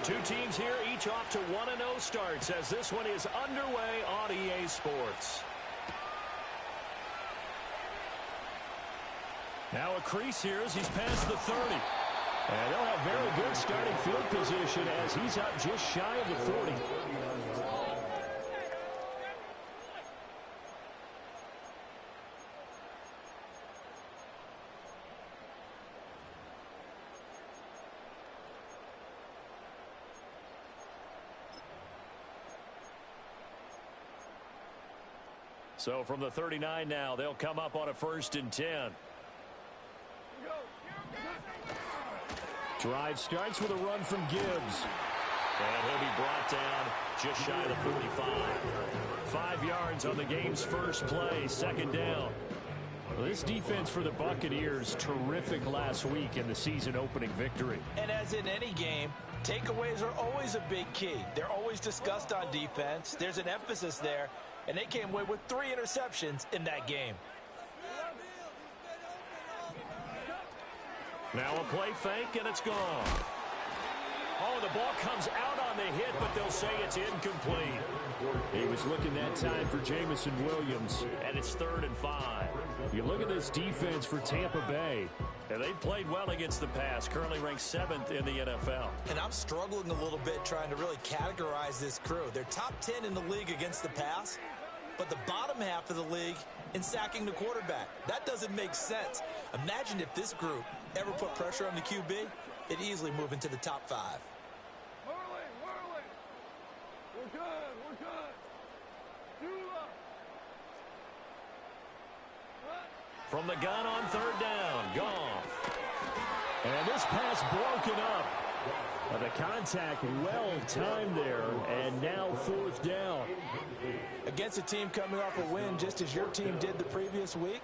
Two teams here, each off to 1-0 starts as this one is underway on EA Sports. Now a crease here as he's past the 30. And they'll have very good starting field position as he's up just shy of the 40. So from the 39 now, they'll come up on a 1st and 10. Drive starts with a run from Gibbs. And he'll be brought down just shy of the 45. 5 yards on the game's first play, 2nd down. Well, this defense for the Buccaneers, terrific last week in the season-opening victory. And as in any game, takeaways are always a big key. They're always discussed on defense. There's an emphasis there. And they came away with 3 interceptions in that game. Now a play fake, and it's gone. Oh, the ball comes out on the hit, but they'll say it's incomplete. He was looking that time for Jamison Williams, and it's 3rd and 5. You look at this defense for Tampa Bay, and they've played well against the pass, currently ranked 7th in the NFL. And I'm struggling a little bit trying to really categorize this crew. They're top 10 in the league against the pass, but the bottom half of the league in sacking the quarterback. That doesn't make sense. Imagine if this group ever put pressure on the QB, it'd easily move into the top 5. We're good. From the gun on 3rd down, Goff. And this pass broken up. The contact well-timed there, and now 4th down. Against a team coming off a win just as your team did the previous week,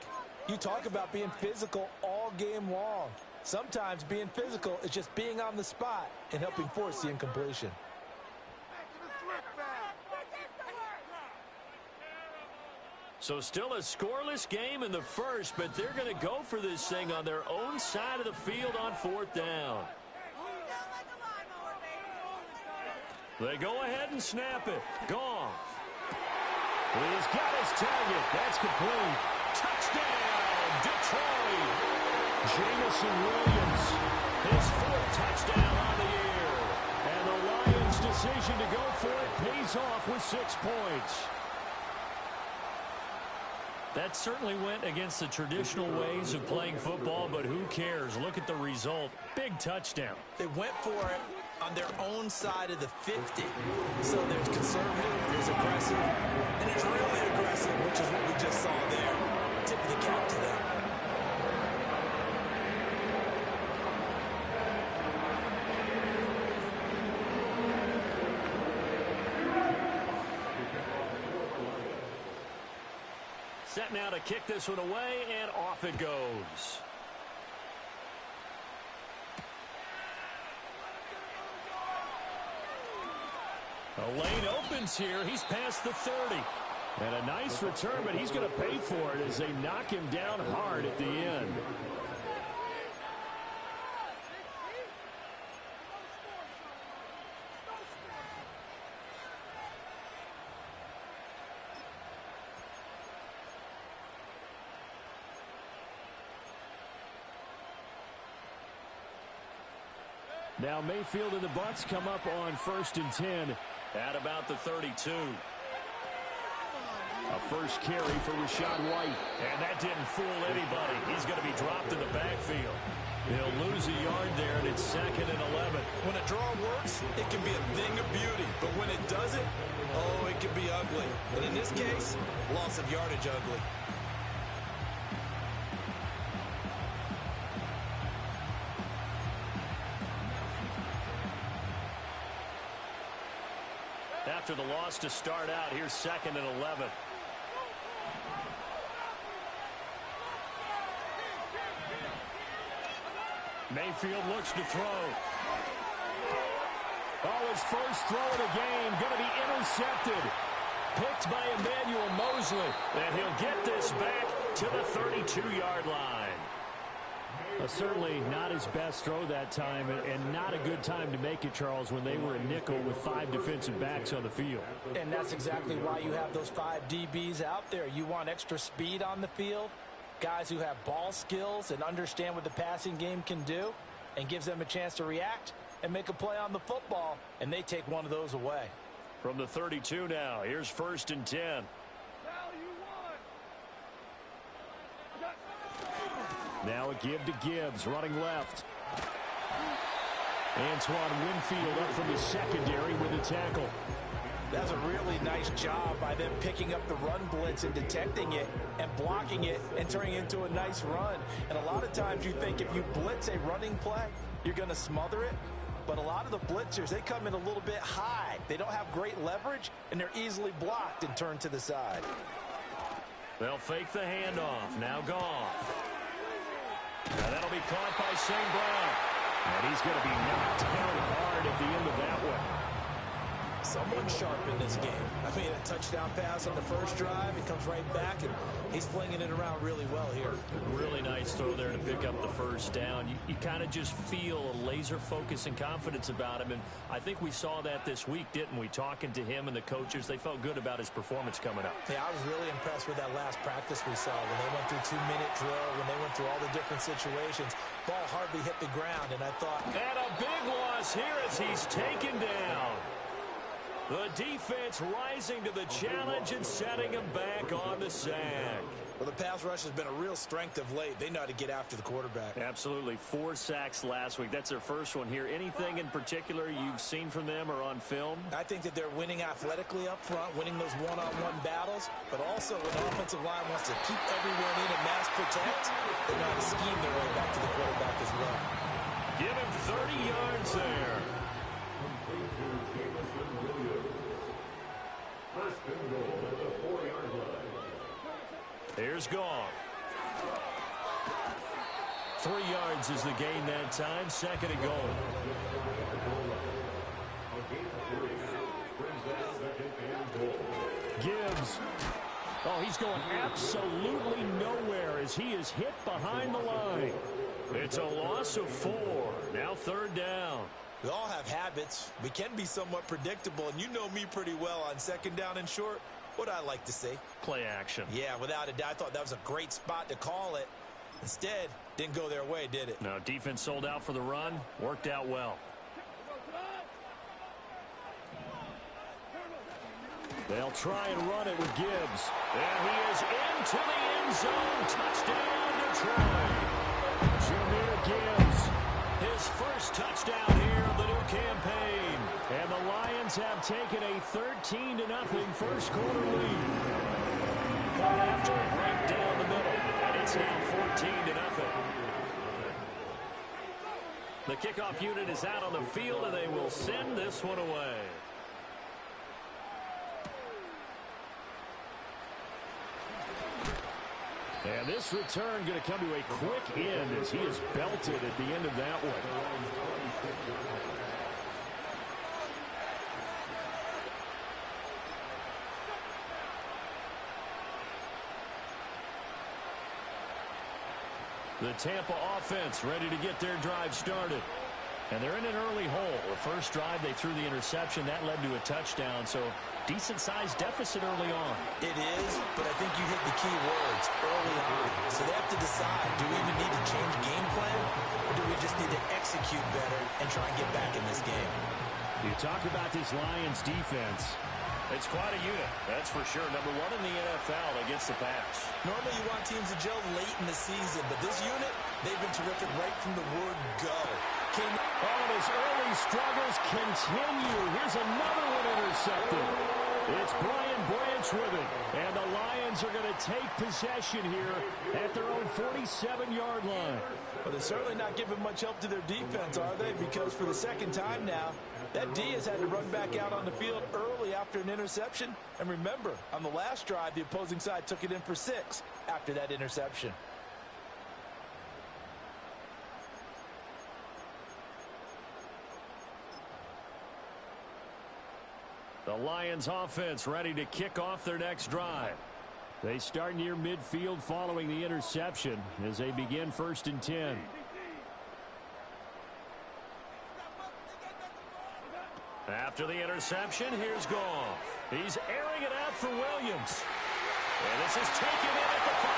you talk about being physical all game long. Sometimes being physical is just being on the spot and helping force the incompletion. So still a scoreless game in the first, but they're going to go for this thing on their own side of the field on 4th down. They go ahead and snap it. Goff. He's got his target. That's complete. Touchdown, Detroit. Jamison Williams, his 4th touchdown on the year. And the Lions' decision to go for it pays off with 6 points. That certainly went against the traditional ways of playing football, but who cares? Look at the result. Big touchdown. They went for it on their own side of the 50. So there's conservative, there's aggressive, and it's really aggressive, which is what we just saw there. Tip of the cap to them. Set now to kick this one away, and off it goes. A lane opens here. He's past the 30. And a nice return, but he's going to pay for it as they knock him down hard at the end. Now Mayfield and the Bucs come up on 1st and 10 at about the 32. A first carry for Rachaad White. And that didn't fool anybody. He's going to be dropped in the backfield. He'll lose a yard there, and it's 2nd and 11. When a draw works, it can be a thing of beauty. But when it doesn't, oh, it can be ugly. And in this case, loss of yardage ugly. After the loss to start out, here's 2nd and 11. Mayfield looks to throw. Oh, his first throw of the game going to be intercepted. Picked by Emmanuel Mosley. And he'll get this back to the 32-yard line. Certainly not his best throw that time, and not a good time to make it, Charles, when they were a nickel with 5 defensive backs on the field. And that's exactly why you have those 5 DBs out there. You want extra speed on the field, guys who have ball skills and understand what the passing game can do, and gives them a chance to react and make a play on the football, and they take one of those away. From the 32 now, here's 1st and 10. Now a give to Gibbs, running left. Antoine Winfield up from the secondary with a tackle. That's a really nice job by them picking up the run blitz and detecting it and blocking it and turning it into a nice run. And a lot of times you think if you blitz a running play, you're going to smother it. But a lot of the blitzers, they come in a little bit high. They don't have great leverage, and they're easily blocked and turned to the side. They'll fake the handoff. Now Goff. Now that'll be caught by St. Brown. And he's going to be knocked down hard at the end of that one. Someone sharp in this game. I mean, a touchdown pass on the first drive. He comes right back, and he's flinging it around really well here. Really nice throw there to pick up the first down. You kind of just feel a laser focus and confidence about him, and I think we saw that this week, didn't we? Talking to him and the coaches, they felt good about his performance coming up. Yeah, I was really impressed with that last practice we saw when they went through 2-minute drill, when they went through all the different situations. Ball hardly hit the ground, and I thought... And a big loss here as he's taken down. The defense rising to the challenge and setting him back on the sack. Well, the pass rush has been a real strength of late. They know how to get after the quarterback. Absolutely. 4 sacks last week. That's their first one here. Anything in particular you've seen from them or on film? I think that they're winning athletically up front, winning those one-on-one battles, but also when the offensive line wants to keep everyone in and mass protect, they know how to scheme their way back to the quarterback as well. Give him 30 yards there. Here's Goff. 3 yards is the gain that time. 2nd and goal. Gibbs. Oh, he's going absolutely nowhere as he is hit behind the line. It's a loss of 4. Now 3rd down. We all have habits. We can be somewhat predictable, and you know me pretty well on 2nd down and short. What I like to see. Play action. Yeah, without a doubt. I thought that was a great spot to call it. Instead, didn't go their way, did it? No, defense sold out for the run. Worked out well. They'll try and run it with Gibbs. And he is into the end zone. Touchdown, Detroit. Jahmyr Gibbs. His first touchdown here of the new campaign. And the Lions have taken a 13-0 first quarter lead. Right after it, right down the middle. And it's now 14-0. The kickoff unit is out on the field, and they will send this one away. And this return going to come to a quick end as he is belted at the end of that one. The Tampa offense ready to get their drive started. And they're in an early hole. The first drive, they threw the interception. That led to a touchdown, so decent-sized deficit early on. It is, but I think you hit the key words early on. So they have to decide, do we even need to change game plan, or do we just need to execute better and try and get back in this game? You talk about this Lions defense. It's quite a unit, that's for sure. Number 1 in the NFL against the pass. Normally you want teams to gel late in the season, but this unit, they've been terrific right from the word go. And his early struggles continue. Here's another one intercepted. It's Brian Branch with it. And the Lions are going to take possession here at their own 47-yard line. But they're certainly not giving much help to their defense, are they? Because for the second time now, that D has had to run back out on the field early after an interception. And remember, on the last drive, the opposing side took it in for 6 after that interception. The Lions offense ready to kick off their next drive. They start near midfield following the interception as they begin 1st and 10. After the interception, here's Goff. He's airing it out for Williams. And this is taken in at the 5.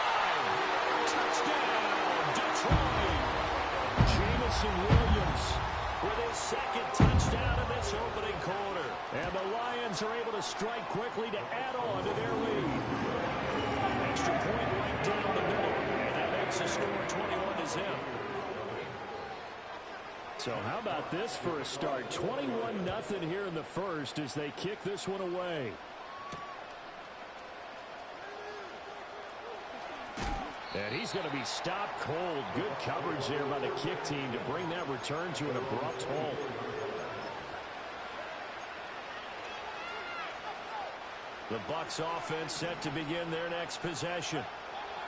Touchdown, Detroit. Jameson Williams with his second touchdown in this opening quarter. And the Lions are able to strike quickly to add on to their lead. Extra point right down the middle. And that makes the score 21-0. So how about this for a start? 21-0 here in the first as they kick this one away. And he's going to be stopped cold. Good coverage there by the kick team to bring that return to an abrupt halt. The Bucs offense set to begin their next possession.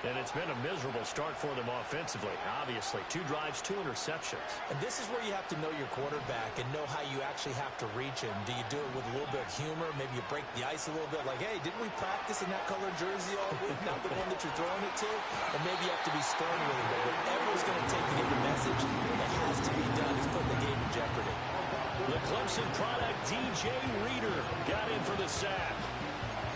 And it's been a miserable start for them offensively. Obviously, 2 drives, 2 interceptions. And this is where you have to know your quarterback and know how you actually have to reach him. Do you do it with a little bit of humor? Maybe you break the ice a little bit like, hey, didn't we practice in that color jersey all week? Not the one that you're throwing it to? And maybe you have to be stern with him. But whatever it's going to take to get the message, it has to be done. He's putting the game in jeopardy. The Clemson product, DJ Reader, got in for the sack.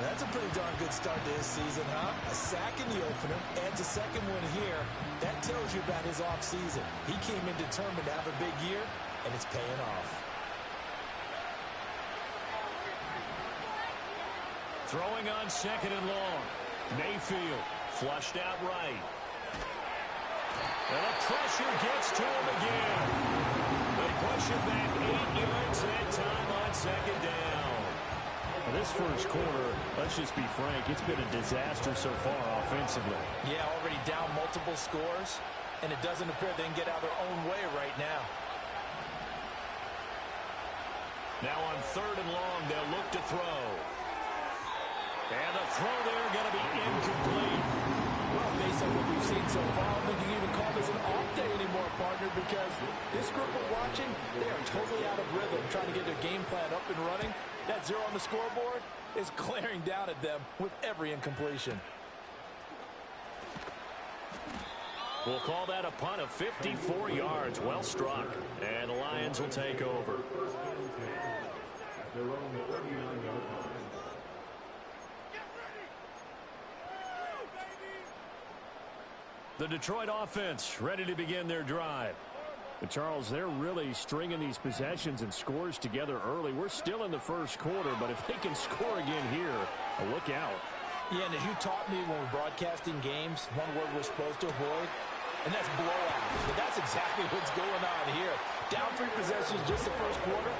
That's a pretty darn good start to his season, huh? A sack in the opener, adds a second one here. That tells you about his offseason. He came in determined to have a big year, and it's paying off. Throwing on second and long. Mayfield flushed out right. And the pressure gets to him again. They push it back 8 yards that time on second down. This first quarter, let's just be frank, it's been a disaster so far offensively. Yeah, already down multiple scores, and it doesn't appear they can get out their own way right now. Now on third and long, they'll look to throw. And the throw there going to be incomplete. Well, based on what we've seen so far, I don't think you can even call this an off day anymore, partner, because this group we're watching, they are totally out of rhythm, trying to get their game plan up and running. That 0 on the scoreboard is glaring down at them with every incompletion. We'll call that a punt of 54 yards. Well struck. And the Lions will take over. The Detroit offense ready to begin their drive. But Charles, they're really stringing these possessions and scores together early. We're still in the first quarter, but if they can score again here, look out. Yeah, and as you taught me when we're broadcasting games, one word we're supposed to avoid, and that's blowout. But that's exactly what's going on here. Down 3 possessions just the first quarter.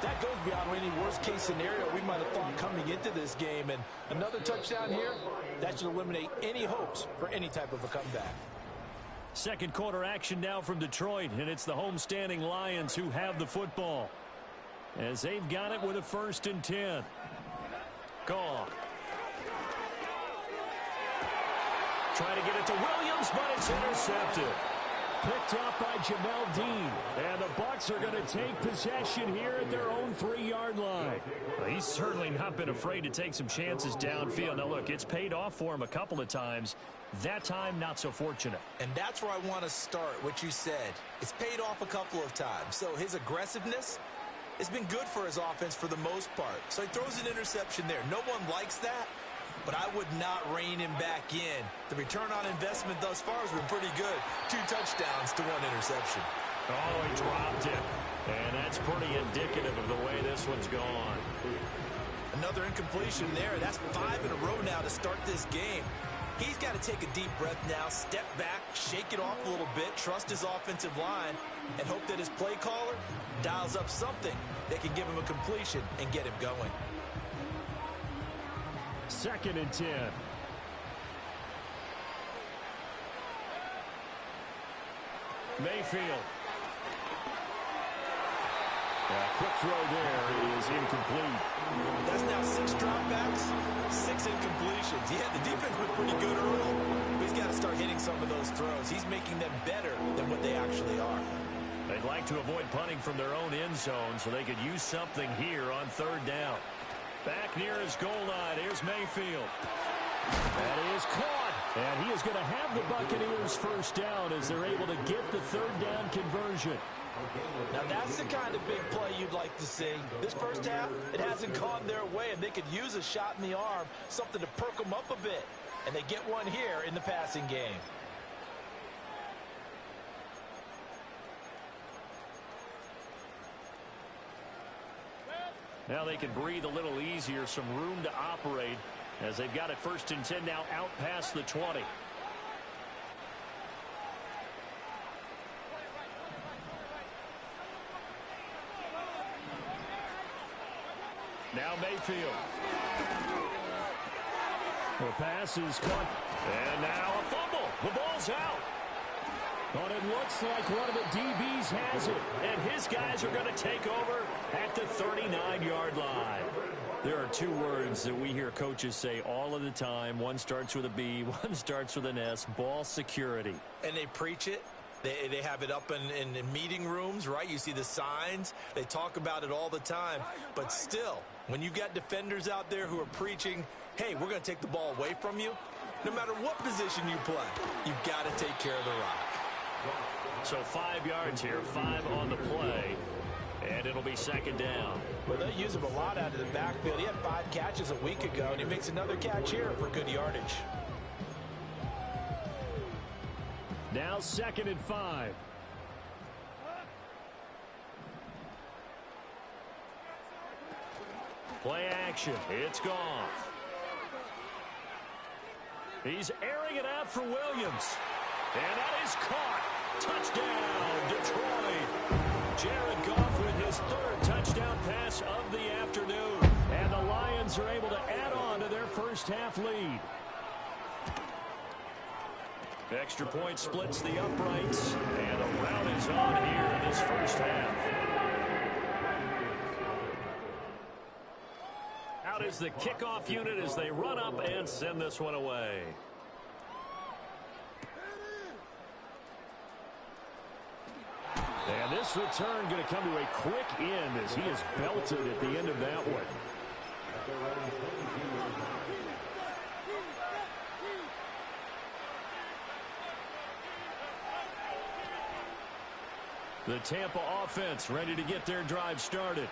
That goes beyond any worst-case scenario we might have thought coming into this game. And another touchdown here, that should eliminate any hopes for any type of a comeback. Second quarter action now from Detroit, and it's the homestanding Lions who have the football. As they've got it with a 1st and 10. Gone. Trying to get it to Williams, but it's intercepted. Picked up by Jamel Dean. And the Bucs are going to take possession here at their own 3-yard line. Well, he's certainly not been afraid to take some chances downfield. Now, look, it's paid off for him a couple of times. That time, not so fortunate. And that's where I want to start, what you said. It's paid off a couple of times. So his aggressiveness has been good for his offense for the most part. So he throws an interception there. No one likes that. But I would not rein him back in. The return on investment thus far has been pretty good. 2 touchdowns to 1 interception. Oh, he dropped it. And that's pretty indicative of the way this one's gone. Another incompletion there. That's 5 in a row now to start this game. He's got to take a deep breath now, step back, shake it off a little bit, trust his offensive line, and hope that his play caller dials up something that can give him a completion and get him going. 2nd and 10. Mayfield. Quick throw there is incomplete. That's now 6 dropbacks, 6 incompletions. Yeah, the defense was pretty good early, but he's got to start hitting some of those throws. He's making them better than what they actually are. They'd like to avoid punting from their own end zone so they could use something here on 3rd down. Back near his goal line, here's Mayfield. That is caught, and he is going to have the Buccaneers 1st down as they're able to get the 3rd down conversion. Now, that's the kind of big play you'd like to see. This first half, it hasn't gone their way, and they could use a shot in the arm, something to perk them up a bit. And they get one here in the passing game. Now they can breathe a little easier, some room to operate as they've got it 1st and 10 now out past the 20. Now Mayfield. The pass is caught. And now a fumble. The ball's out. But it looks like one of the DBs has it. And his guys are going to take over at the 39-yard line. There are two words that we hear coaches say all of the time. One starts with a B, one starts with an S. Ball security. And they preach it. They have it up in meeting rooms, right? You see the signs. They talk about it all the time. But still, when you've got defenders out there who are preaching, hey, we're going to take the ball away from you, no matter what position you play, you've got to take care of the rock. So 5 yards here, 5 on the play, and it'll be 2nd down. Well, they use him a lot out of the backfield. He had 5 catches a week ago, and he makes another catch here for good yardage. Now 2nd and 5. Play action. It's Goff. He's airing it out for Williams. And that is caught. Touchdown, Detroit. Jared Goff with his 3rd touchdown pass of the afternoon. And the Lions are able to add on to their first half lead. Extra point splits the uprights. And the rout is on here in this first half. Out is the kickoff unit as they run up and send this one away. And this return going to come to a quick end as he is belted at the end of that one. The Tampa offense ready to get their drive started.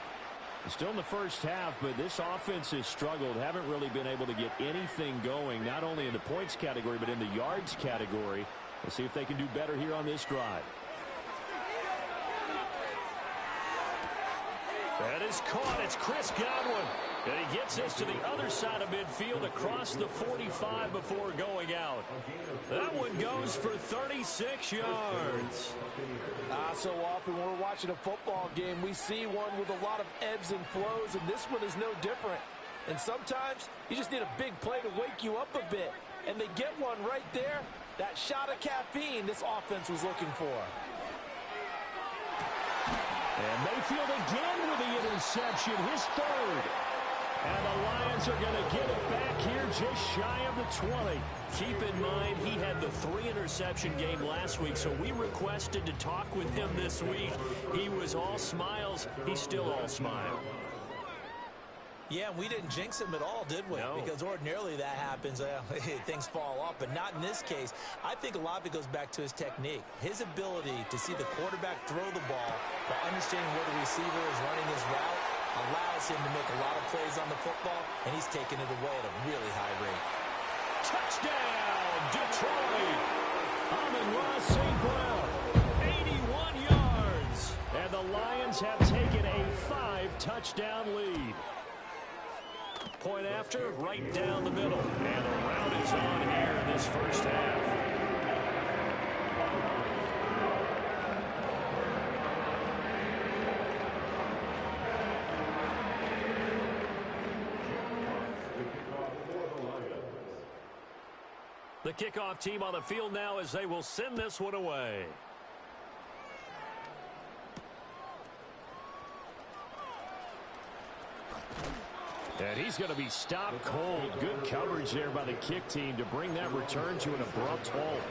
Still in the first half, but this offense has struggled. Haven't really been able to get anything going, not only in the points category, but in the yards category. Let's see if they can do better here on this drive. That is caught. It's Chris Godwin. And he gets this to the other side of midfield across the 45 before going out. That one goes for 36 yards. So often when we're watching a football game, we see one with a lot of ebbs and flows, and this one is no different. And sometimes you just need a big play to wake you up a bit. And they get one right there. That shot of caffeine this offense was looking for. And Mayfield again with the interception, his 3rd. And the Lions are going to get it back here just shy of the 20. Keep in mind, he had the 3-interception game last week, so we requested to talk with him this week. He was all smiles. He's still all smile. Yeah, we didn't jinx him at all, did we? No. Because ordinarily that happens. Things fall off, but not in this case. I think a lot of it goes back to his technique. His ability to see the quarterback throw the ball while understanding where the receiver is running his route allows him to make a lot of plays on the football, and he's taking it away at a really high rate. Touchdown, Detroit! Amon-Ra St. Brown, 81 yards. And the Lions have taken a 5-touchdown lead. Point after, right down the middle. And the rout is on here in this first half. The kickoff team on the field now as they will send this one away. And he's going to be stopped cold. Good coverage there by the kick team to bring that return to an abrupt halt.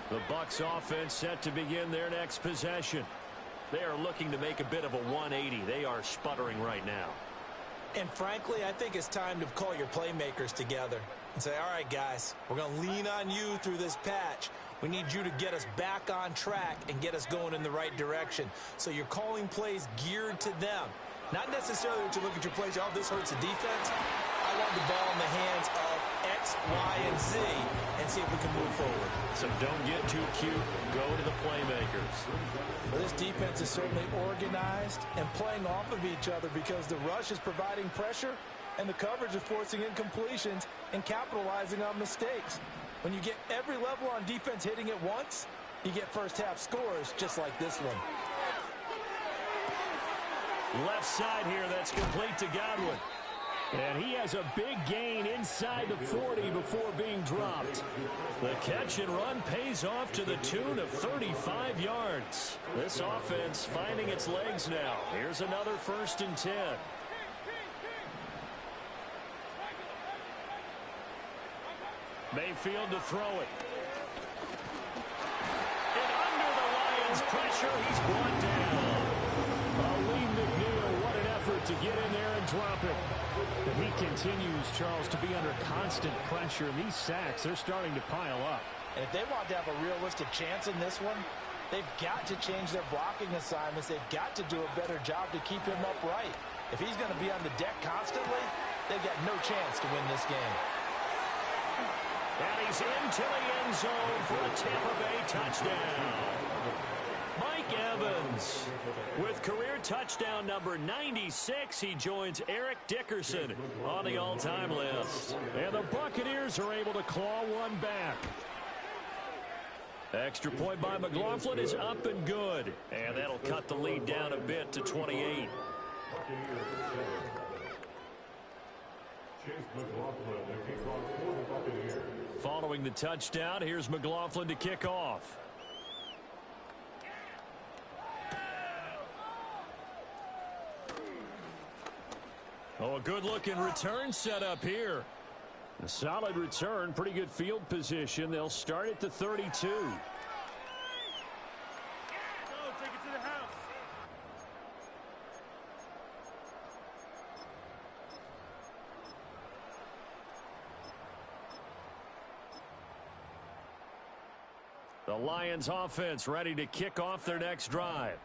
The Bucs offense set to begin their next possession. They are looking to make a bit of a 180. They are sputtering right now. And frankly, I think it's time to call your playmakers together and say, all right, guys, we're going to lean on you through this patch. We need you to get us back on track and get us going in the right direction. So you're calling plays geared to them. Not necessarily that you look at your plays, oh, this hurts the defense. I want the ball in the hands of X, Y, and Z and see if we can move forward. So don't get too cute. Go to the playmakers. Well, this defense is certainly organized and playing off of each other because the rush is providing pressure and the coverage is forcing incompletions and capitalizing on mistakes. When you get every level on defense hitting at once, you get first-half scores just like this one. Left side here, that's complete to Godwin. And he has a big gain inside the 40 before being dropped. The catch and run pays off to the tune of 35 yards. This offense finding its legs now. Here's another 1st and 10. Mayfield to throw it. And under the Lions' pressure, he's brought down. Lee McNeil, what an effort to get in there and drop it. But he continues, Charles, to be under constant pressure. And these sacks, they're starting to pile up. And if they want to have a realistic chance in this one, they've got to change their blocking assignments. They've got to do a better job to keep him upright. If he's going to be on the deck constantly, they've got no chance to win this game. And he's into the end zone for a Tampa Bay touchdown. Mike Evans with career touchdown number 96. He joins Eric Dickerson on the all-time list. And the Buccaneers are able to claw one back. Extra point by McLaughlin is up and good. And that'll cut the lead down a bit to 28. Following the touchdown, here's McLaughlin to kick off. Oh, a good-looking return set up here. A solid return, pretty good field position. They'll start at the 32. Go, take it to the house. The Lions offense ready to kick off their next drive.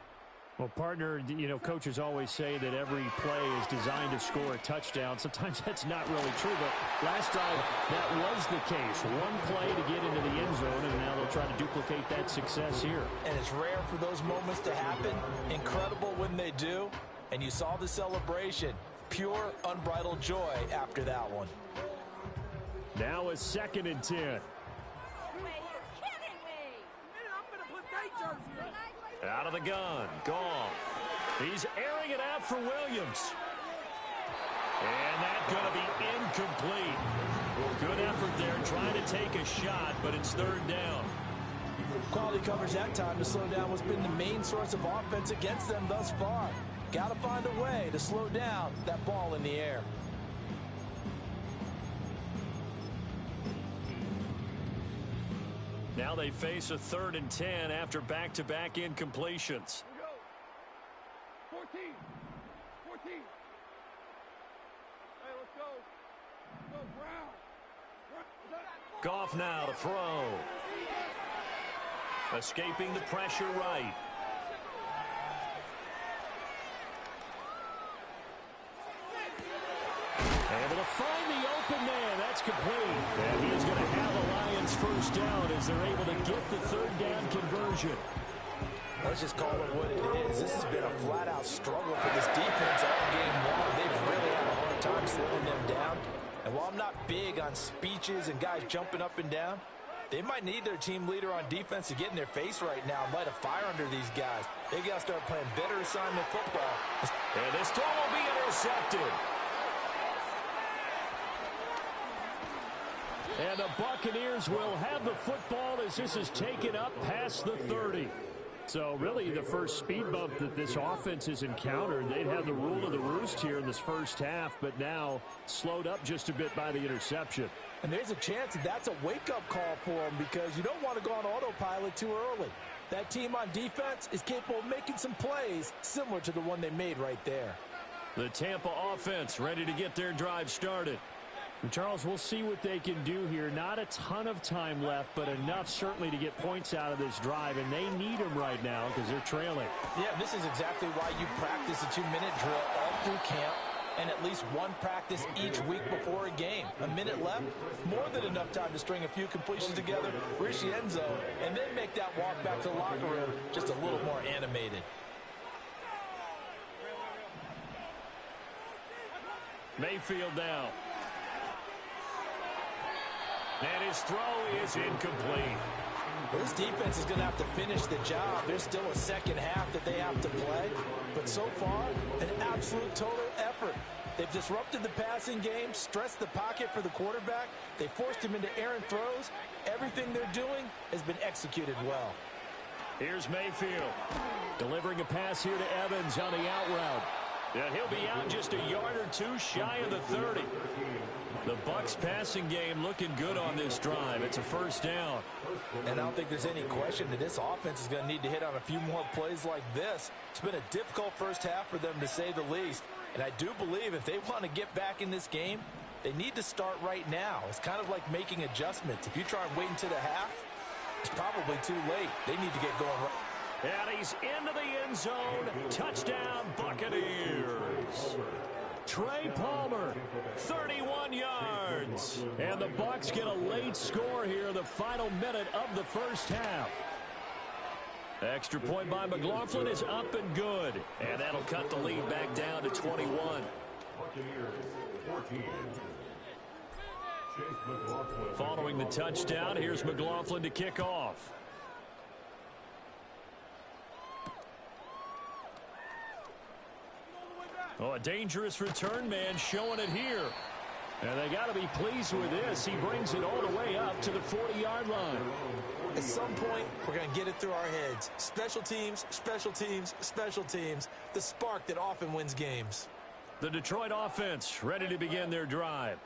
Well, partner, you know, coaches always say that every play is designed to score a touchdown. Sometimes that's not really true, but last drive, that was the case. One play to get into the end zone, and now they'll try to duplicate that success here. And it's rare for those moments to happen. Incredible when they do. And you saw the celebration. Pure, unbridled joy after that one. Now it's 2nd and 10. Out of the gun, Goff. He's airing it out for Williams. And that's going to be incomplete. Good effort there trying to take a shot, but it's 3rd down. Quality coverage that time to slow down what's been the main source of offense against them thus far. Got to find a way to slow down that ball in the air. Now they face a 3rd and 10 after back-to-back incompletions. 14. 14. Hey, let's go. Go, Brown. Goff now to throw. Escaping the pressure right. Able to find the open man. That's complete. And he is going to have a Lions 1st down as they're able to get the 3rd down conversion. Let's just call it what it is. This has been a flat-out struggle for this defense all game long. They've really had a hard time slowing them down. And while I'm not big on speeches and guys jumping up and down, they might need their team leader on defense to get in their face right now and light a fire under these guys. They got to start playing better assignment football. And this throw will be intercepted. And the Buccaneers will have the football as this is taken up past the 30. So really the first speed bump that this offense has encountered, they'd have the rule of the roost here in this 1st half, but now slowed up just a bit by the interception. And there's a chance that that's a wake-up call for them because you don't want to go on autopilot too early. That team on defense is capable of making some plays similar to the one they made right there. The Tampa offense ready to get their drive started. And Charles, we'll see what they can do here. Not a ton of time left, but enough certainly to get points out of this drive, and they need them right now because they're trailing. Yeah, this is exactly why you practice a 2-minute drill all through camp and at least one practice each week before a game. A minute left, more than enough time to string a few completions together, reach the end zone, and then make that walk back to the locker room just a little more animated. Mayfield now. And his throw is incomplete. This defense is going to have to finish the job. There's still a second half that they have to play. But so far, an absolute total effort. They've disrupted the passing game, stressed the pocket for the quarterback. They forced him into errant throws. Everything they're doing has been executed well. Here's Mayfield. Delivering a pass here to Evans on the out route. And he'll be out just a yard or two shy of the 30. The Bucs passing game looking good on this drive. It's a first down. And I don't think there's any question that this offense is going to need to hit on a few more plays like this. It's been a difficult first half for them, to say the least. And I do believe if they want to get back in this game, they need to start right now. It's kind of like making adjustments. If you try and wait until the half, it's probably too late. They need to get going right. And he's into the end zone. Touchdown, Buccaneers. Trey Palmer, 31 yards. And the Bucs get a late score here in the final minute of the first half. Extra point by McLaughlin is up and good. And that'll cut the lead back down to 21. Following the touchdown, here's McLaughlin to kick off. Oh, a dangerous return man showing it here. And they got to be pleased with this. He brings it all the way up to the 40-yard line. At some point, we're going to get it through our heads. Special teams, special teams, special teams. The spark that often wins games. The Detroit offense ready to begin their drive.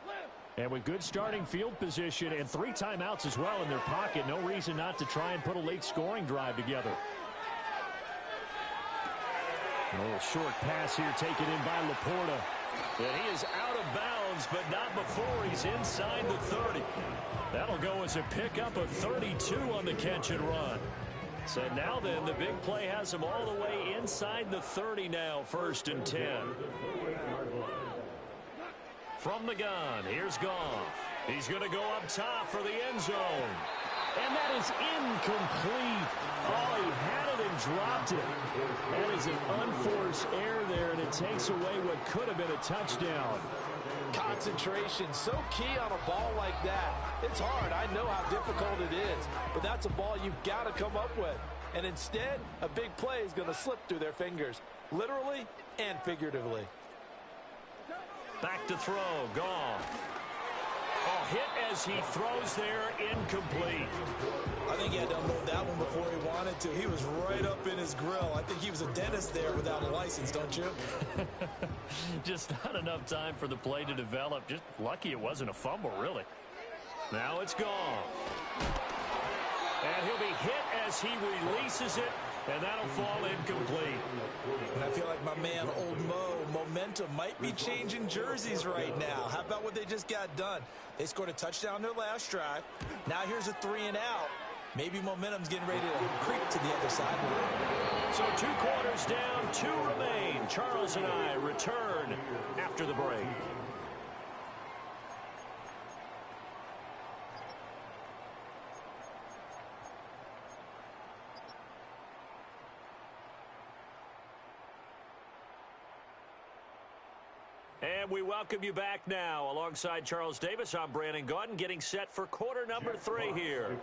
And with good starting field position and 3 timeouts as well in their pocket, no reason not to try and put a late scoring drive together. A little short pass here taken in by Laporta. And he is out of bounds, but not before he's inside the 30. That'll go as a pickup of 32 on the catch and run. So now then, the big play has him all the way inside the 30 now, 1st and 10. From the gun, here's Goff. He's going to go up top for the end zone. And that is incomplete. Oh, he had it and dropped it. That is an unforced error there, and it takes away what could have been a touchdown. Concentration, so key on a ball like that. It's hard. I know how difficult it is, but that's a ball you've got to come up with. And instead, a big play is going to slip through their fingers, literally and figuratively. Back to throw, Goff. Oh, hit as he throws there, incomplete. I think he had to unload that one before he wanted to. He was right up in his grill. I think he was a dentist there without a license, don't you? Just not enough time for the play to develop. Just lucky it wasn't a fumble, really. Now it's Goff. And he'll be hit as he releases it, and that'll fall incomplete. And I feel like my man, Old Mo, momentum might be changing jerseys right now. How about what they just got done? They scored a touchdown their last drive. Now here's a 3 and out. Maybe momentum's getting ready to creep to the other sideline. So 2 quarters down, 2 remain. Charles and I return after the break. And we welcome you back now. Alongside Charles Davis, I'm Brandon Gaudin, getting set for quarter number 3 here.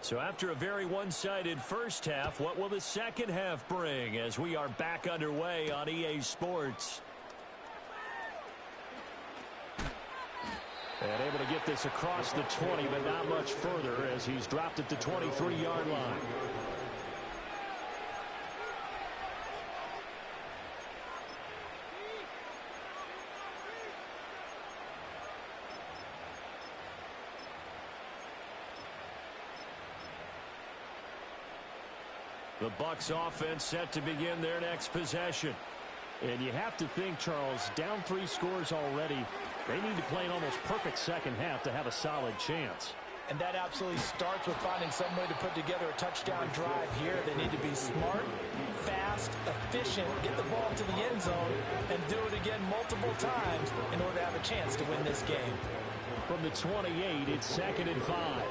So after a very one-sided first half, what will the second half bring as we are back underway on EA Sports? And able to get this across the 20, but not much further as he's dropped at the 23-yard line. The Bucs offense set to begin their next possession. And you have to think, Charles, down 3 scores already. They need to play an almost perfect second half to have a solid chance. And that absolutely starts with finding some way to put together a touchdown drive here. They need to be smart, fast, efficient, get the ball to the end zone, and do it again multiple times in order to have a chance to win this game. From the 28, it's 2nd and 5.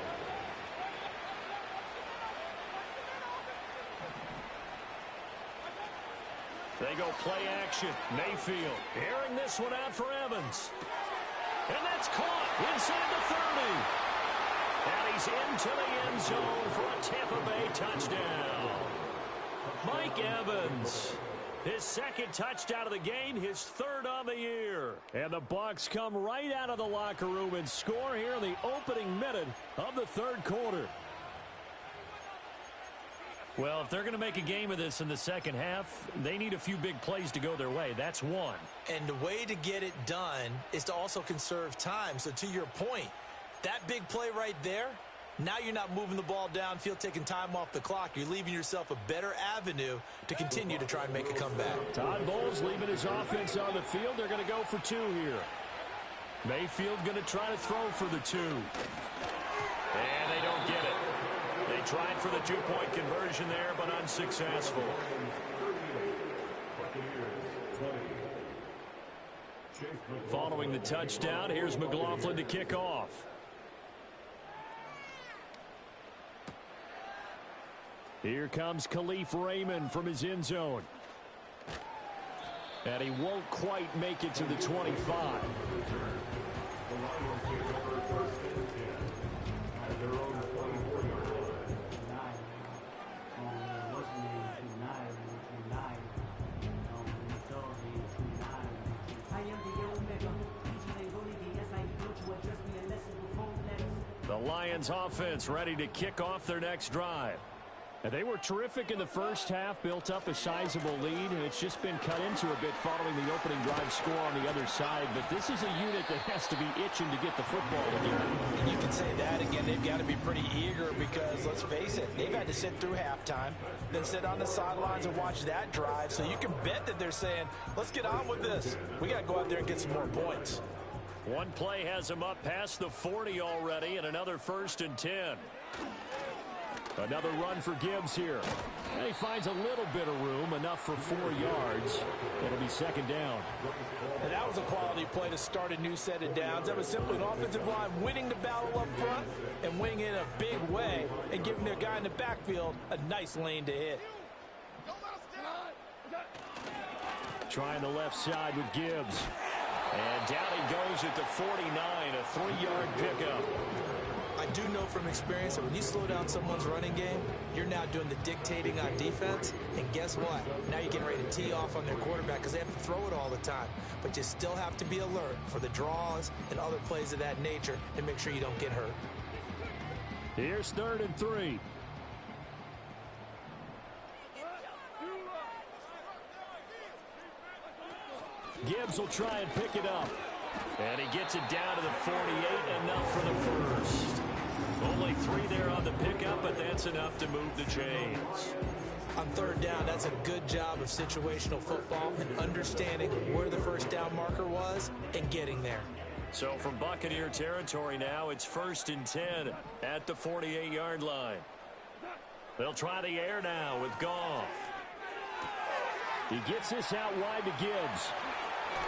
They go play action. Mayfield airing this one out for Evans. And that's caught inside the 30. And he's into the end zone for a Tampa Bay touchdown. Mike Evans, his 2nd touchdown of the game, his 3rd on the year. And the Bucs come right out of the locker room and score here in the opening minute of the 3rd quarter. Well, if they're going to make a game of this in the second half, they need a few big plays to go their way. That's one. And the way to get it done is to also conserve time. So to your point, that big play right there, now you're not moving the ball downfield, taking time off the clock. You're leaving yourself a better avenue to continue to try and make a comeback. Todd Bowles leaving his offense on the field. They're going to go for 2 here. Mayfield going to try to throw for the 2. And they don't get it. They tried for the 2-point conversion there, but unsuccessful. Following the touchdown, here's McLaughlin to kick off. Here comes Khalif Raymond from his end zone. And he won't quite make it to the 25. The Lions offense ready to kick off their next drive. And they were terrific in the first half, built up a sizable lead, and it's just been cut into a bit following the opening drive score on the other side. But this is a unit that has to be itching to get the football again. And you can say that again. They've got to be pretty eager because, let's face it, they've had to sit through halftime, then sit on the sidelines and watch that drive. So you can bet that they're saying, let's get on with this. We got to go out there and get some more points. One play has him up past the 40 already, and another 1st and 10. Another run for Gibbs here. And he finds a little bit of room, enough for 4 yards. It'll be 2nd down. And that was a quality play to start a new set of downs. That was simply an offensive line winning the battle up front and winning in a big way and giving their guy in the backfield a nice lane to hit. Trying the left side with Gibbs. And down he goes at the 49, a 3-yard pickup. I do know from experience that when you slow down someone's running game, you're now doing the dictating on defense. And guess what? Now you're getting ready to tee off on their quarterback because they have to throw it all the time. But you still have to be alert for the draws and other plays of that nature to make sure you don't get hurt. Here's 3rd and 3. Gibbs will try and pick it up. And he gets it down to the 48, enough for the first. Only 3 there on the pickup, but that's enough to move the chains. On 3rd down, that's a good job of situational football and understanding where the 1st down marker was and getting there. So from Buccaneer territory now, it's 1st and 10 at the 48-yard line. They'll try the air now with Goff. He gets this out wide to Gibbs.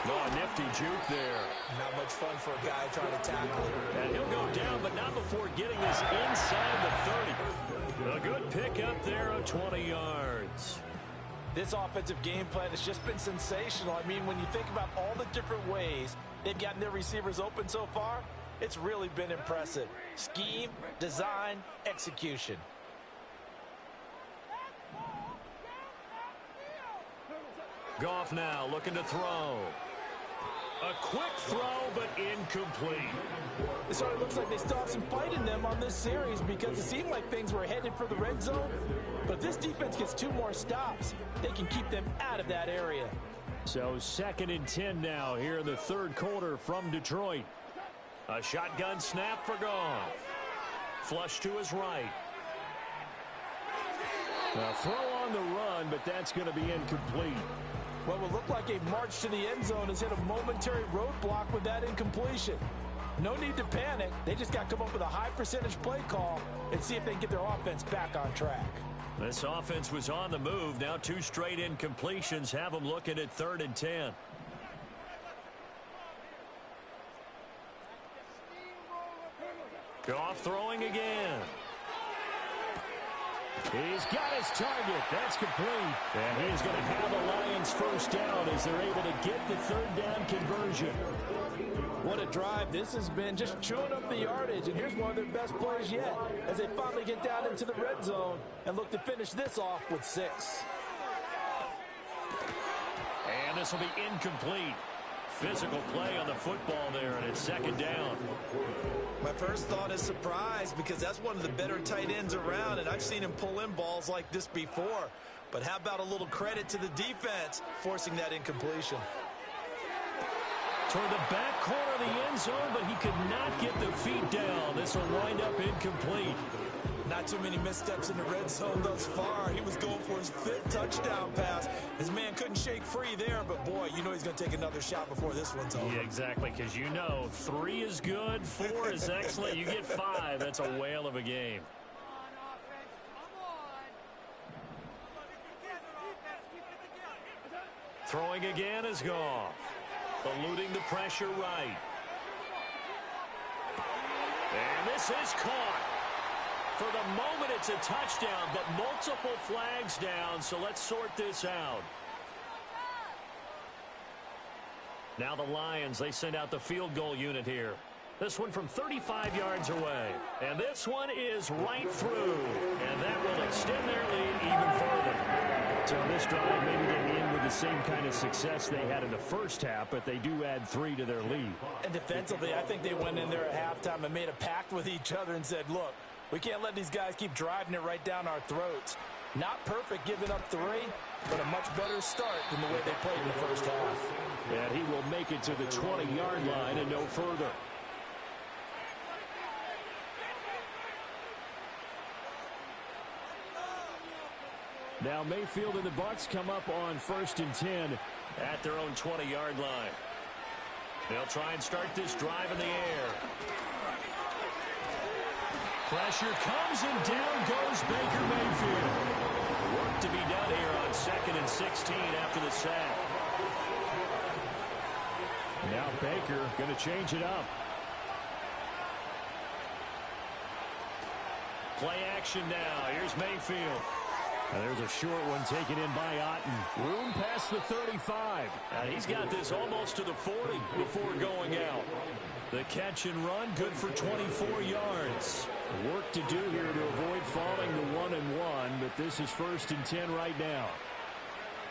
Oh, a nifty juke there. Not much fun for a guy trying to tackle it. And he'll go down, but not before getting this inside the 30. A good pickup there of 20 yards. This offensive game plan has just been sensational. I mean, when you think about all the different ways they've gotten their receivers open so far, it's really been impressive. Scheme, design, execution. Goff now looking to throw. A quick throw, but incomplete. It sort of looks like they still have some fight in them on this series because it seemed like things were headed for the red zone. But if this defense gets 2 more stops, they can keep them out of that area. So 2nd and 10 now here in the 3rd quarter from Detroit. A shotgun snap for Goff. Flush to his right. A throw on the run, but that's going to be incomplete. What will look like a march to the end zone has hit a momentary roadblock with that incompletion. No need to panic. They just got to come up with a high percentage play call and see if they can get their offense back on track. This offense was on the move. Now 2 straight incompletions have them looking at 3rd and 10. Goff throwing again. He's got his target. That's complete. And he's going to have the Lions first down as they're able to get the 3rd down conversion. What a drive this has been, just chewing up the yardage. And here's one of their best plays yet as they finally get down into the red zone and look to finish this off with 6. And this will be incomplete. Physical play on the football there, and it's 2nd down. My first thought is surprise because that's one of the better tight ends around, and I've seen him pull in balls like this before. But how about a little credit to the defense forcing that incompletion? Toward the back corner of the end zone, but he could not get the feet down. This will wind up incomplete. Not too many missteps in the red zone thus far. He was going for his 5th touchdown pass. His man couldn't shake free there, but boy, you know he's going to take another shot before this one's over. Yeah, exactly, because you know 3 is good, 4 is excellent. You get 5. That's a whale of a game. Throwing again is Goff. Eluding the pressure right. And this is caught. For the moment, it's a touchdown, but multiple flags down, so let's sort this out. Now the Lions, they send out the field goal unit here. This one from 35 yards away. And this one is right through. And that will extend their lead even further. So this drive maybe didn't end with the same kind of success they had in the first half, but they do add 3 to their lead. And defensively, I think they went in there at halftime and made a pact with each other and said, look, we can't let these guys keep driving it right down our throats. Not perfect giving up 3, but a much better start than the way they played in the first half. And he will make it to the 20-yard line and no further. Now Mayfield and the Bucs come up on 1st and 10 at their own 20-yard line. They'll try and start this drive in the air. Pressure comes and down goes Baker Mayfield. Work to be done here on 2nd and 16 after the sack. Now Baker going to change it up. Play action now. Here's Mayfield. And there's a short one taken in by Otten. Room past the 35. And he's got this almost to the 40 before going out. The catch and run, good for 24 yards. Work to do here to avoid falling to 1-1, but this is 1st and 10 right now.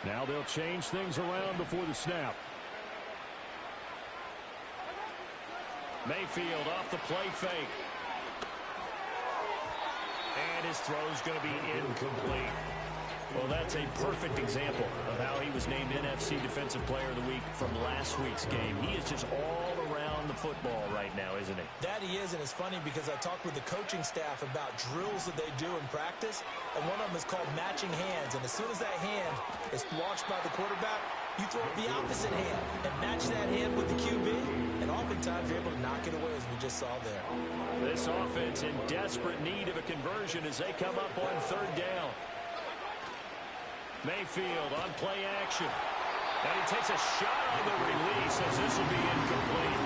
Now they'll change things around before the snap. Mayfield off the play fake. And his throw's going to be incomplete. Well, that's a perfect example of how he was named NFC Defensive Player of the Week from last week's game. He is just all around the football right now, isn't he? That he is, and it's funny because I talked with the coaching staff about drills that they do in practice, and one of them is called matching hands. And as soon as that hand is launched by the quarterback, you throw the opposite hand and match that hand with the QB, and oftentimes you're able to knock it away, as we just saw there. This offense in desperate need of a conversion as they come up on 3rd down. Mayfield on play action. And he takes a shot on the release as this will be incomplete.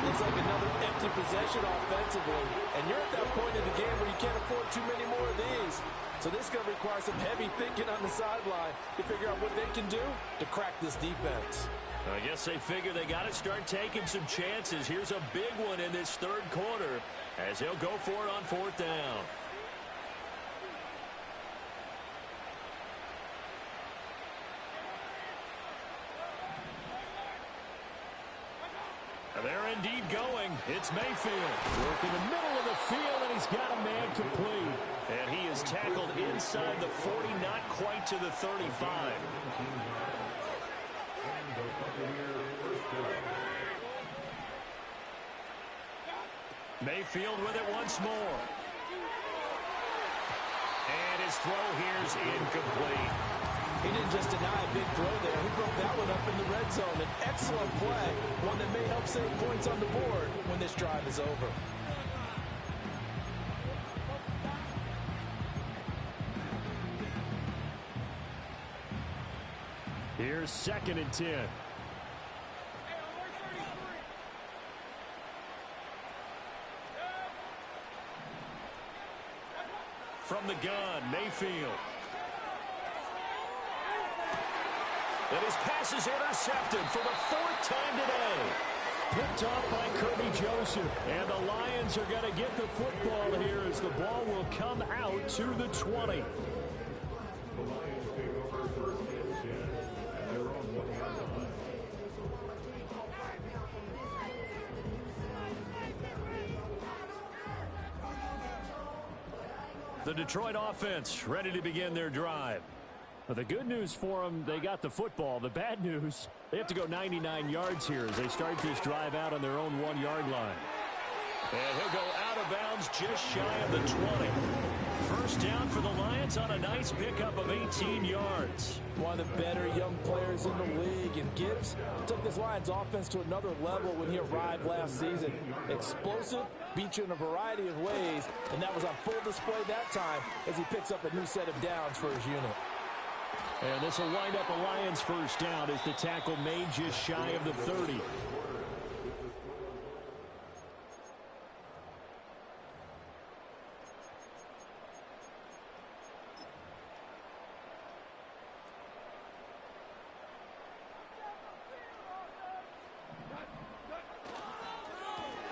Looks like another empty possession offensively. And you're at that point in the game where you can't afford too many more of these. So this is going to require some heavy thinking on the sideline to figure out what they can do to crack this defense. I guess they figure they got to start taking some chances. Here's a big one in this 3rd quarter as he'll go for it on 4th down. They're indeed going. It's Mayfield. Work in the middle of the field, and he's got a man complete. And he is tackled inside the 40, not quite to the 35. Mayfield with it once more. And his throw here's incomplete. He didn't just deny a big throw there. He broke that one up in the red zone. An excellent play, one that may help save points on the board when this drive is over. Here's 2nd and 10. From the gun, Mayfield. And his pass is intercepted for the 4th time today. Picked off by Kirby Joseph. And the Lions are going to get the football here as the ball will come out to the 20. The Detroit offense ready to begin their drive. Well, the good news for them, they got the football. The bad news, they have to go 99 yards here as they start this drive out on their own 1-yard line. And he'll go out of bounds just shy of the 20. First down for the Lions on a nice pickup of 18 yards. One of the better young players in the league, and Gibbs took this Lions offense to another level when he arrived last season. Explosive, beat you in a variety of ways, and that was on full display that time as he picks up a new set of downs for his unit. And this will wind up a Lions first down as the tackle made just shy of the 30.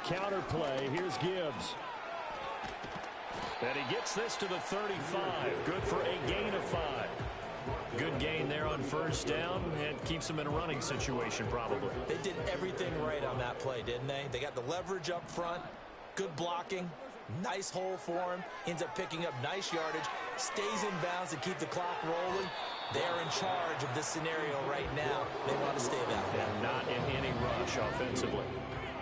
Counter play. Here's Gibbs. And he gets this to the 35. Good for a gain of 5. Good gain there on first down and keeps them in a running situation probably. They did everything right on that play, didn't they? They got the leverage up front, good blocking, nice hole for him, ends up picking up nice yardage, stays in bounds to keep the clock rolling. They're in charge of this scenario right now. They want to stay that way. And not in any rush offensively.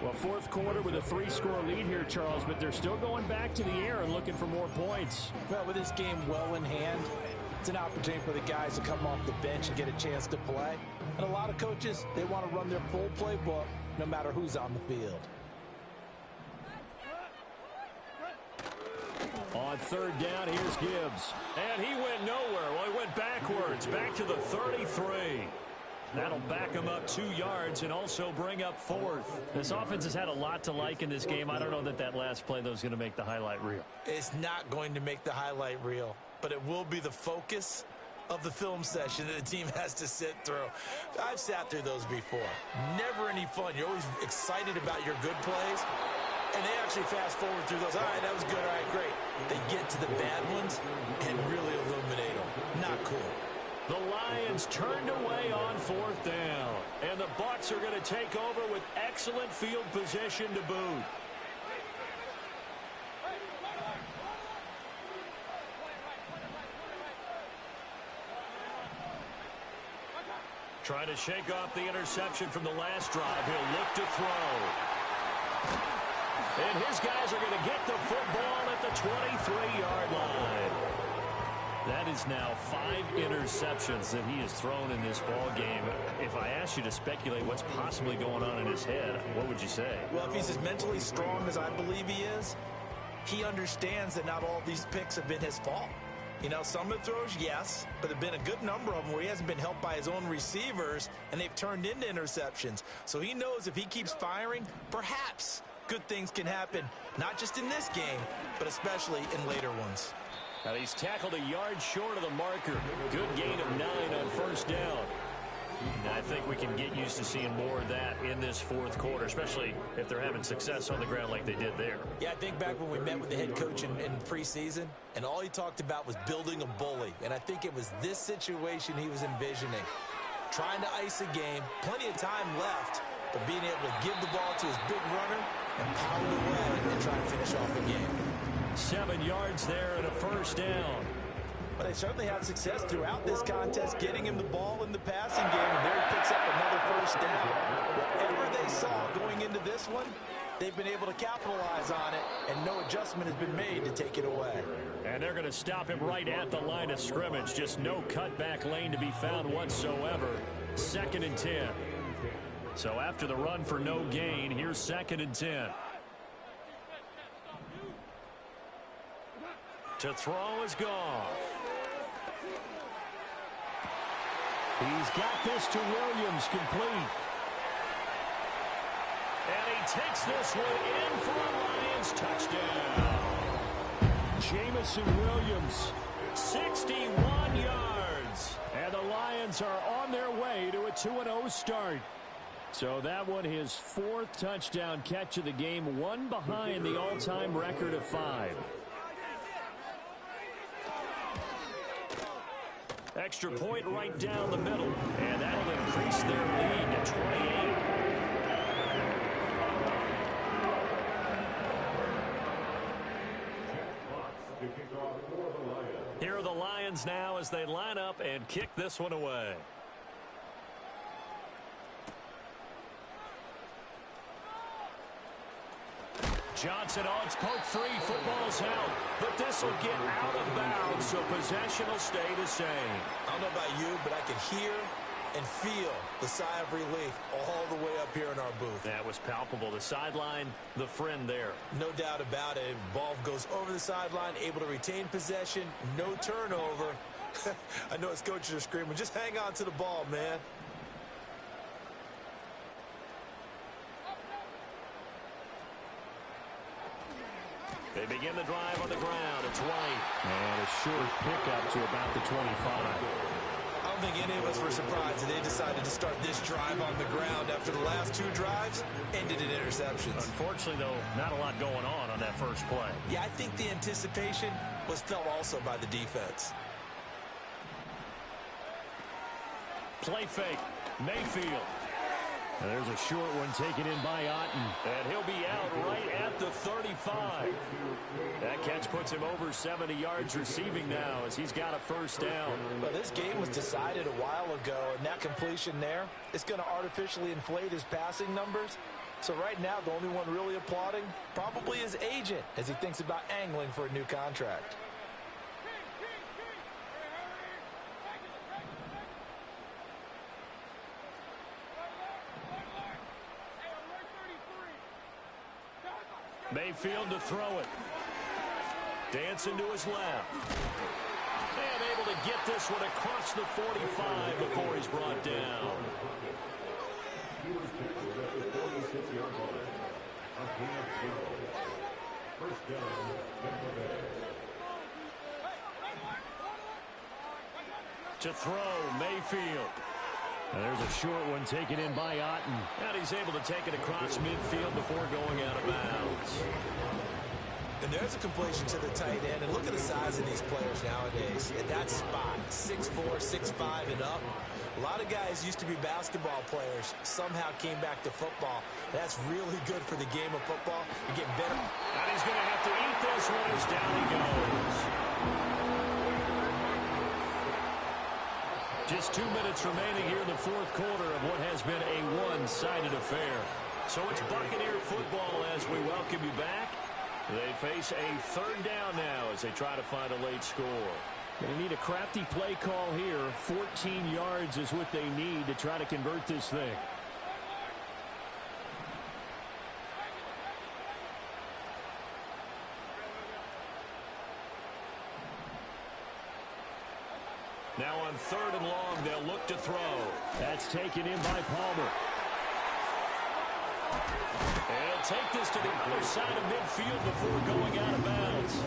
Well, 4th quarter with a 3-score lead here, Charles, but they're still going back to the air and looking for more points. Well, with this game well in hand, it's an opportunity for the guys to come off the bench and get a chance to play. And a lot of coaches, they want to run their full playbook no matter who's on the field. On 3rd down, here's Gibbs. And he went nowhere. Well, he went backwards, back to the 33. That'll back him up 2 yards and also bring up 4th. This offense has had a lot to like in this game. I don't know that last play, though, is going to make the highlight reel. It's not going to make the highlight reel, but it will be the focus of the film session that the team has to sit through. I've sat through those before. Never any fun. You're always excited about your good plays, and they actually fast forward through those. All right, that was good. All right, great. They get to the bad ones and really illuminate them. Not cool. The Lions turned away on 4th down. And the Bucs are going to take over with excellent field position to boot. Trying to shake off the interception from the last drive. He'll look to throw. And his guys are going to get the football at the 23-yard line. That is now 5 interceptions that he has thrown in this ball game. If I asked you to speculate what's possibly going on in his head, what would you say? Well, if he's as mentally strong as I believe he is, he understands that not all these picks have been his fault. You know, some of the throws, yes, but there have been a good number of them where he hasn't been helped by his own receivers, and they've turned into interceptions. So he knows if he keeps firing, perhaps good things can happen, not just in this game, but especially in later ones. Now he's tackled a yard short of the marker. Good gain of 9 on first down. And I think we can get used to seeing more of that in this 4th quarter, especially if they're having success on the ground like they did there. Yeah, I think back when we met with the head coach in preseason, and all he talked about was building a bully. And I think it was this situation he was envisioning. Trying to ice a game, plenty of time left, but being able to give the ball to his big runner and pound away and try to finish off the game. 7 yards there and a first down. But they certainly had success throughout this contest, getting him the ball in the passing game, and there he picks up another first down. Whatever they saw going into this one, They've been able to capitalize on it, and no adjustment has been made to take it away. And they're going to stop him right at the line of scrimmage. Just no cutback lane to be found whatsoever. 2nd and 10. So after the run for no gain, here's 2nd and 10. To throw is Goff. He's got this to Williams, complete. And he takes this one in for a Lions touchdown. Jamison Williams, 61 yards. And the Lions are on their way to a 2-0 start. So that one, his 4th touchdown catch of the game, one behind the all-time record of 5. Extra point right down the middle, and that'll increase their lead to 28. Here are the Lions now as they line up and kick this one away. Johnson on, it's poke free, football's out, but this will get out of bounds, so possession will stay the same. I don't know about you, but I can hear and feel the sigh of relief all the way up here in our booth. That was palpable. The sideline, the friend there. No doubt about it. Ball goes over the sideline, able to retain possession, no turnover. I know his coaches are screaming, just hang on to the ball, man. They begin the drive on the ground. It's White. And a short pickup to about the 25. I don't think any of us were surprised that they decided to start this drive on the ground after the last 2 drives ended in interceptions. Unfortunately, though, not a lot going on that first play. Yeah, I think the anticipation was felt also by the defense. Play fake. Mayfield. And there's a short one taken in by Otten. And he'll be out right at the 35. That catch puts him over 70 yards receiving now as he's got a first down. Well, this game was decided a while ago, and that completion there is going to artificially inflate his passing numbers. So right now, the only one really applauding probably his agent as he thinks about angling for a new contract. Mayfield to throw it. Dancing to his left. And able to get this one across the 45 before he's brought down. To throw, Mayfield. And there's a short one taken in by Otten. And he's able to take it across midfield before going out of bounds. And there's a completion to the tight end. And look at the size of these players nowadays. At that spot, 6'4", 6'5", and up. A lot of guys used to be basketball players. Somehow came back to football. That's really good for the game of football. You get better. And he's going to have to eat this one as down he goes. Just 2 minutes remaining here in the 4th quarter of what has been a one-sided affair. So it's Buccaneer football as we welcome you back. They face a 3rd down now as they try to find a late score. Going to need a crafty play call here. 14 yards is what they need to try to convert this thing. Now on 3rd and long, they'll look to throw. That's taken in by Palmer. And he'll take this to the other side of midfield before going out of bounds.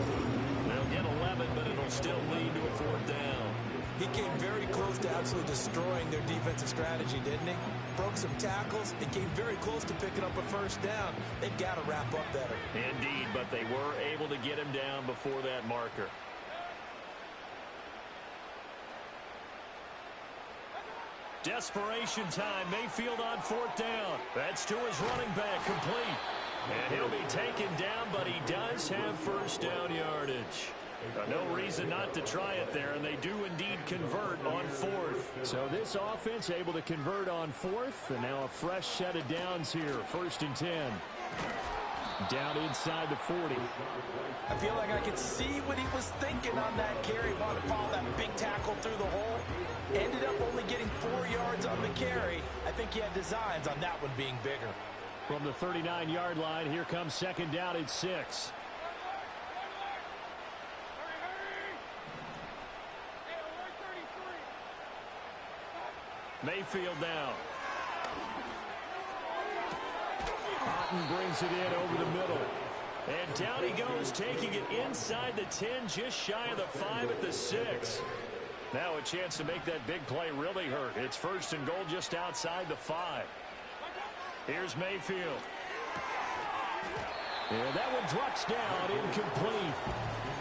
They'll get 11, but it'll still lead to a 4th down. He came very close to absolutely destroying their defensive strategy, didn't he? Broke some tackles and came very close to picking up a 1st down. They've got to wrap up better. Indeed, but they were able to get him down before that marker. Desperation time. Mayfield on 4th down. That's to his running back, complete. And he'll be taken down, but he does have 1st down yardage. No reason not to try it there, and they do indeed convert on 4th. So this offense able to convert on 4th, and now a fresh set of downs here. 1st and 10. Down inside the 40. I feel like I could see what he was thinking on that carry. Wanted to follow that big tackle through the hole. Ended up only getting 4 yards on the carry. I think he had designs on that one being bigger. From the 39-yard line, here comes second down at 6. Mayfield down. Otten brings it in over the middle. And down he goes, taking it inside the 10, just shy of the 5 at the 6. Now a chance to make that big play really hurt. It's first and goal just outside the 5. Here's Mayfield. And that one drops down, incomplete.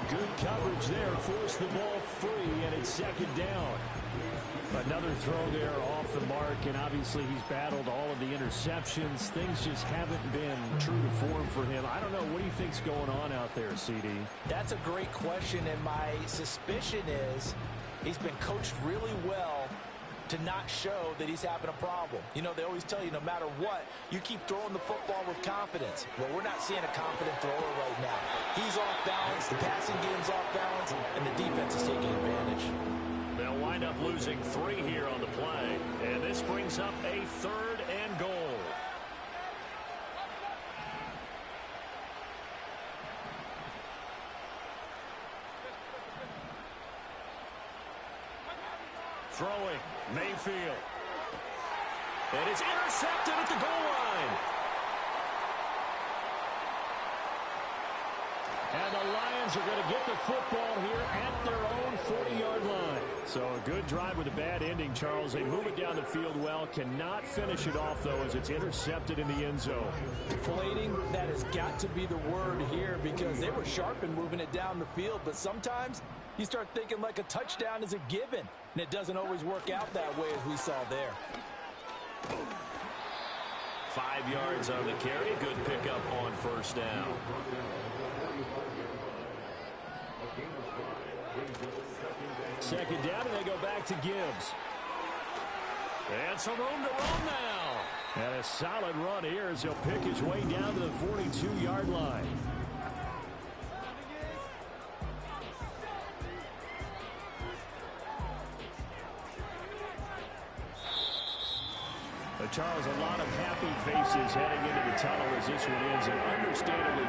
Good coverage there, forced the ball free, and it's second down. Another throw there off the mark, and obviously he's battled all of the interceptions. Things just haven't been true to form for him. I don't know, what do you think's going on out there, CD? That's a great question, and my suspicion is he's been coached really well to not show that he's having a problem. You know, they always tell you no matter what, you keep throwing the football with confidence. Well, we're not seeing a confident thrower right now. He's off balance, the passing game's off balance, and the defense is taking advantage. They'll wind up losing 3 here on the play, and this brings up a 3rd and goal. Throwing, Mayfield. And it's intercepted at the goal line. And the Lions are going to get the football here at their own 40-yard line. So a good drive with a bad ending, Charles. They move it down the field well. Cannot finish it off, though, as it's intercepted in the end zone. Deflating, that has got to be the word here because they were sharp in moving it down the field. But sometimes you start thinking like a touchdown is a given. And it doesn't always work out that way as we saw there. 5 yards on the carry. Good pickup on first down. Second down, and they go back to Gibbs. And some room to run now. And a solid run here as he'll pick his way down to the 42-yard line. Charles, a lot of happy faces heading into the tunnel as this one ends, and understandably